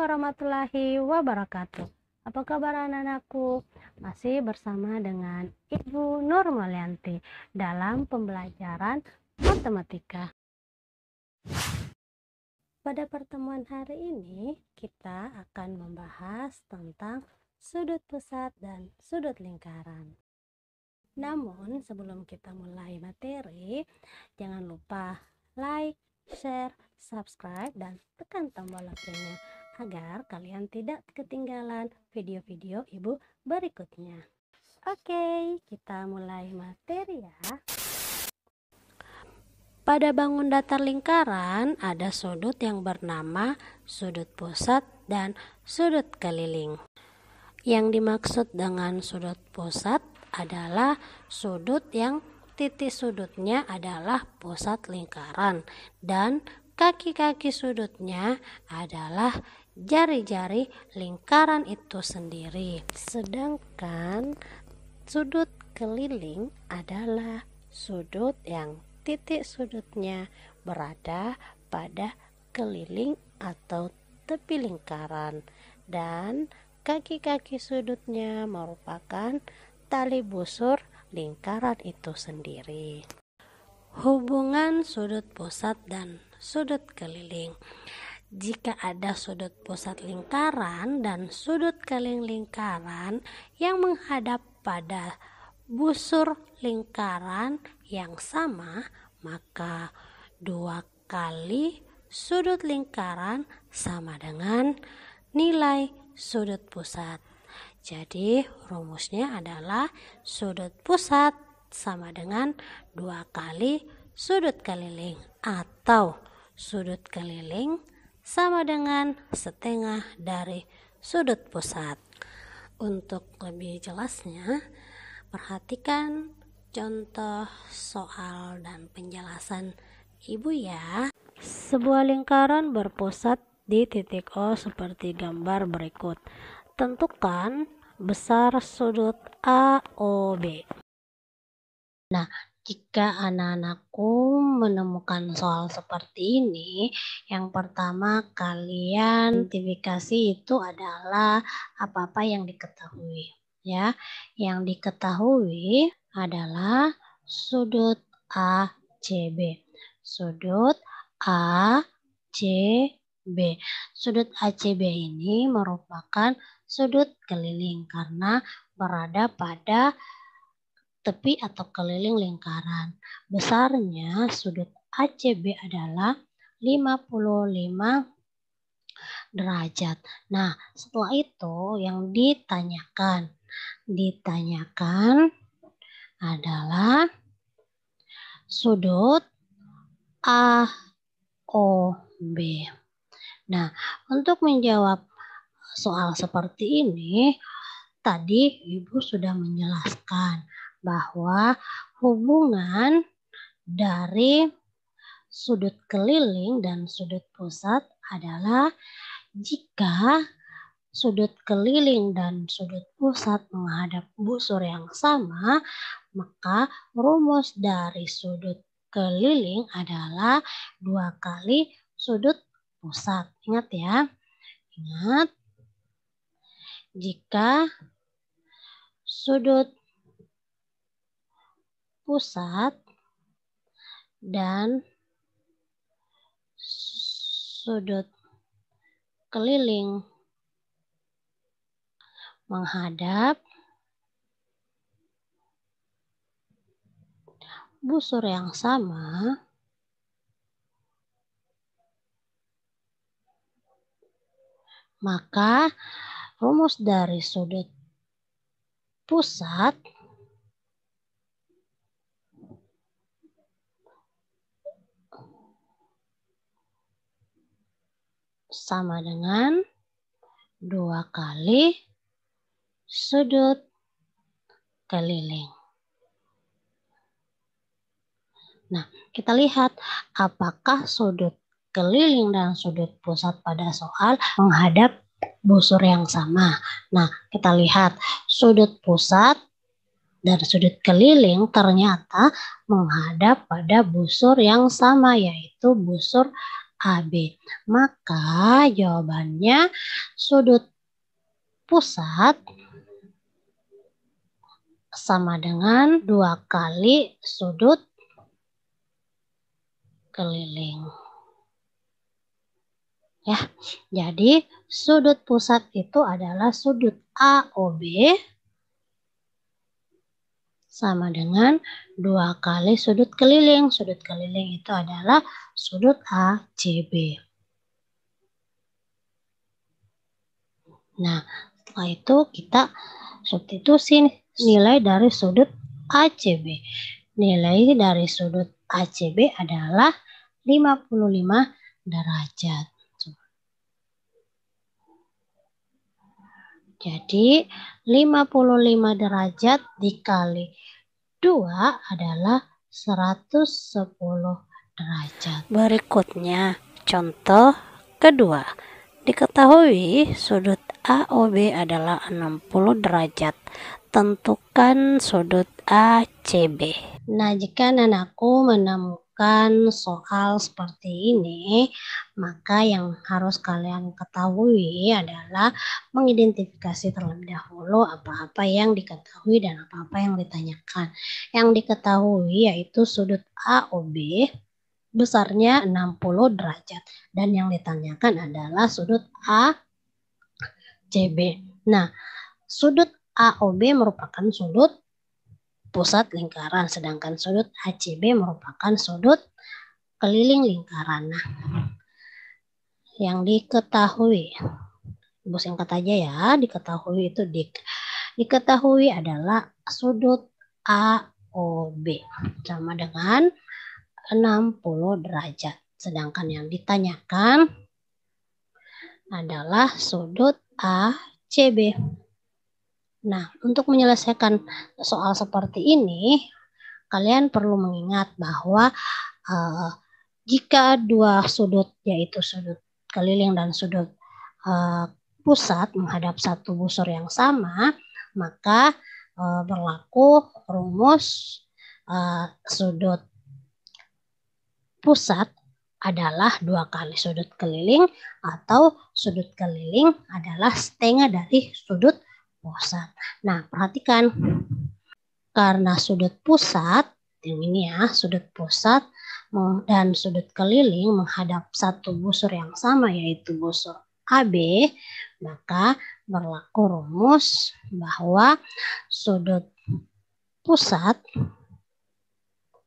warahmatullahi wabarakatuh. Apa kabar anak-anakku? Masih bersama dengan Ibu Nur Mulyanti dalam pembelajaran matematika. Pada pertemuan hari ini kita akan membahas tentang sudut pusat dan sudut lingkaran. Namun sebelum kita mulai materi, jangan lupa like, share, subscribe, dan tekan tombol loncengnya agar kalian tidak ketinggalan video-video Ibu berikutnya. Oke, kita mulai materi ya. Pada bangun datar lingkaran ada sudut yang bernama sudut pusat dan sudut keliling. Yang dimaksud dengan sudut pusat adalah sudut yang titik sudutnya adalah pusat lingkaran dan kaki-kaki sudutnya adalah jari-jari lingkaran itu sendiri. Sedangkan sudut keliling adalah sudut yang titik sudutnya berada pada keliling atau tepi lingkaran dan kaki-kaki sudutnya merupakan tali busur lingkaran itu sendiri. Hubungan sudut pusat dan sudut keliling. Jika ada sudut pusat lingkaran dan sudut keliling lingkaran yang menghadap pada busur lingkaran yang sama, maka 2 kali sudut lingkaran sama dengan nilai sudut pusat. Jadi rumusnya adalah sudut pusat sama dengan 2 kali sudut keliling atau sudut keliling sama dengan setengah dari sudut pusat. Untuk lebih jelasnya, perhatikan contoh soal dan penjelasan Ibu ya. Sebuah lingkaran berpusat di titik O seperti gambar berikut. Tentukan besar sudut AOB. Nah, jika anak-anakku menemukan soal seperti ini, yang pertama kalian identifikasi itu adalah apa-apa yang diketahui ya. Yang diketahui adalah sudut ACB. Sudut ACB. Sudut ACB ini merupakan sudut keliling karena berada pada tepi atau keliling lingkaran. Besarnya sudut ACB adalah 55 derajat. Nah, setelah itu yang ditanyakan adalah sudut AOB. Nah, untuk menjawab soal seperti ini, tadi Ibu sudah menjelaskan bahwa hubungan dari sudut keliling dan sudut pusat adalah jika sudut keliling dan sudut pusat menghadap busur yang sama, maka rumus dari sudut keliling adalah 2 kali sudut pusat. Ingat ya. Ingat, jika sudut pusat dan sudut keliling menghadap busur yang sama, maka rumus dari sudut pusat sama dengan 2 kali sudut keliling. Nah, kita lihat apakah sudut keliling dan sudut pusat pada soal menghadap busur yang sama. Nah, kita lihat sudut pusat dan sudut keliling ternyata menghadap pada busur yang sama, yaitu busur AB. Maka jawabannya sudut pusat sama dengan 2 kali sudut keliling. Ya, jadi sudut pusat itu adalah sudut AOB sama dengan 2 kali sudut keliling. Sudut keliling itu adalah sudut ACB. Nah, setelah itu kita substitusi nilai dari sudut ACB. Nilai dari sudut ACB adalah 55 derajat. Jadi 55 derajat dikali 2 adalah 110 derajat. Berikutnya contoh kedua. Diketahui sudut AOB adalah 60 derajat. Tentukan sudut ACB. Nah, jika anakku menemukan soal seperti ini, maka yang harus kalian ketahui adalah mengidentifikasi terlebih dahulu apa-apa yang diketahui dan apa-apa yang ditanyakan. Yang diketahui yaitu sudut AOB besarnya 60 derajat dan yang ditanyakan adalah sudut ACB. Nah, sudut AOB merupakan sudut pusat lingkaran, sedangkan sudut ACB merupakan sudut keliling lingkaran. Nah, yang diketahui, Ibu singkat aja ya, diketahui itu diketahui adalah sudut AOB sama dengan 60 derajat. Sedangkan yang ditanyakan adalah sudut ACB. Nah, untuk menyelesaikan soal seperti ini, kalian perlu mengingat bahwa jika dua sudut, yaitu sudut keliling dan sudut pusat menghadap satu busur yang sama, maka berlaku rumus sudut pusat adalah 2 kali sudut keliling atau sudut keliling adalah setengah dari sudut pusat. Nah, perhatikan, karena sudut pusat, yang ini ya, sudut pusat dan sudut keliling menghadap satu busur yang sama yaitu busur AB, maka berlaku rumus bahwa sudut pusat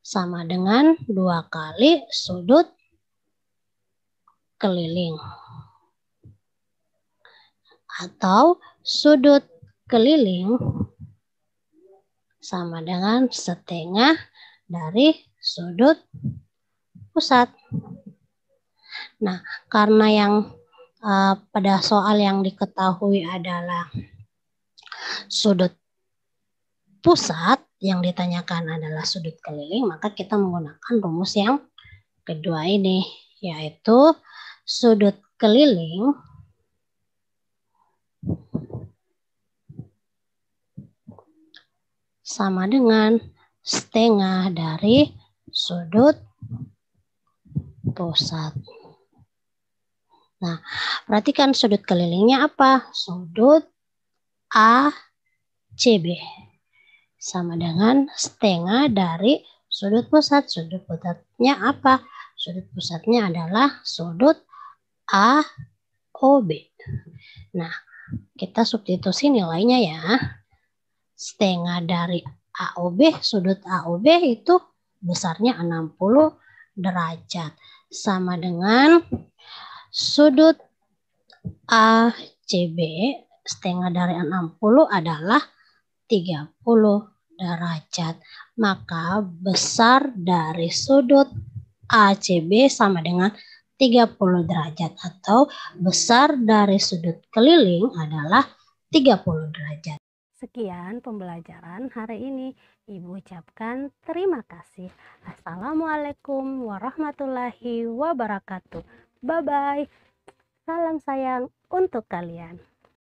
sama dengan 2 kali sudut keliling. Atau sudut keliling sama dengan setengah dari sudut pusat. Nah, karena yang pada soal yang diketahui adalah sudut pusat, yang ditanyakan adalah sudut keliling, maka kita menggunakan rumus yang kedua ini, yaitu sudut keliling sama dengan setengah dari sudut pusat. Nah, perhatikan sudut kelilingnya apa? Sudut ACB sama dengan setengah dari sudut pusat. Sudut pusatnya apa? Sudut pusatnya adalah sudut AOB. Nah, kita substitusi nilainya ya. Setengah dari AOB, sudut AOB itu besarnya 60 derajat. Sama dengan sudut ACB, setengah dari 60 adalah 30 derajat. Maka besar dari sudut ACB sama dengan 30 derajat atau besar dari sudut keliling adalah 30 derajat. Sekian pembelajaran hari ini. Ibu ucapkan terima kasih. Assalamualaikum warahmatullahi wabarakatuh. Bye-bye. Salam sayang untuk kalian.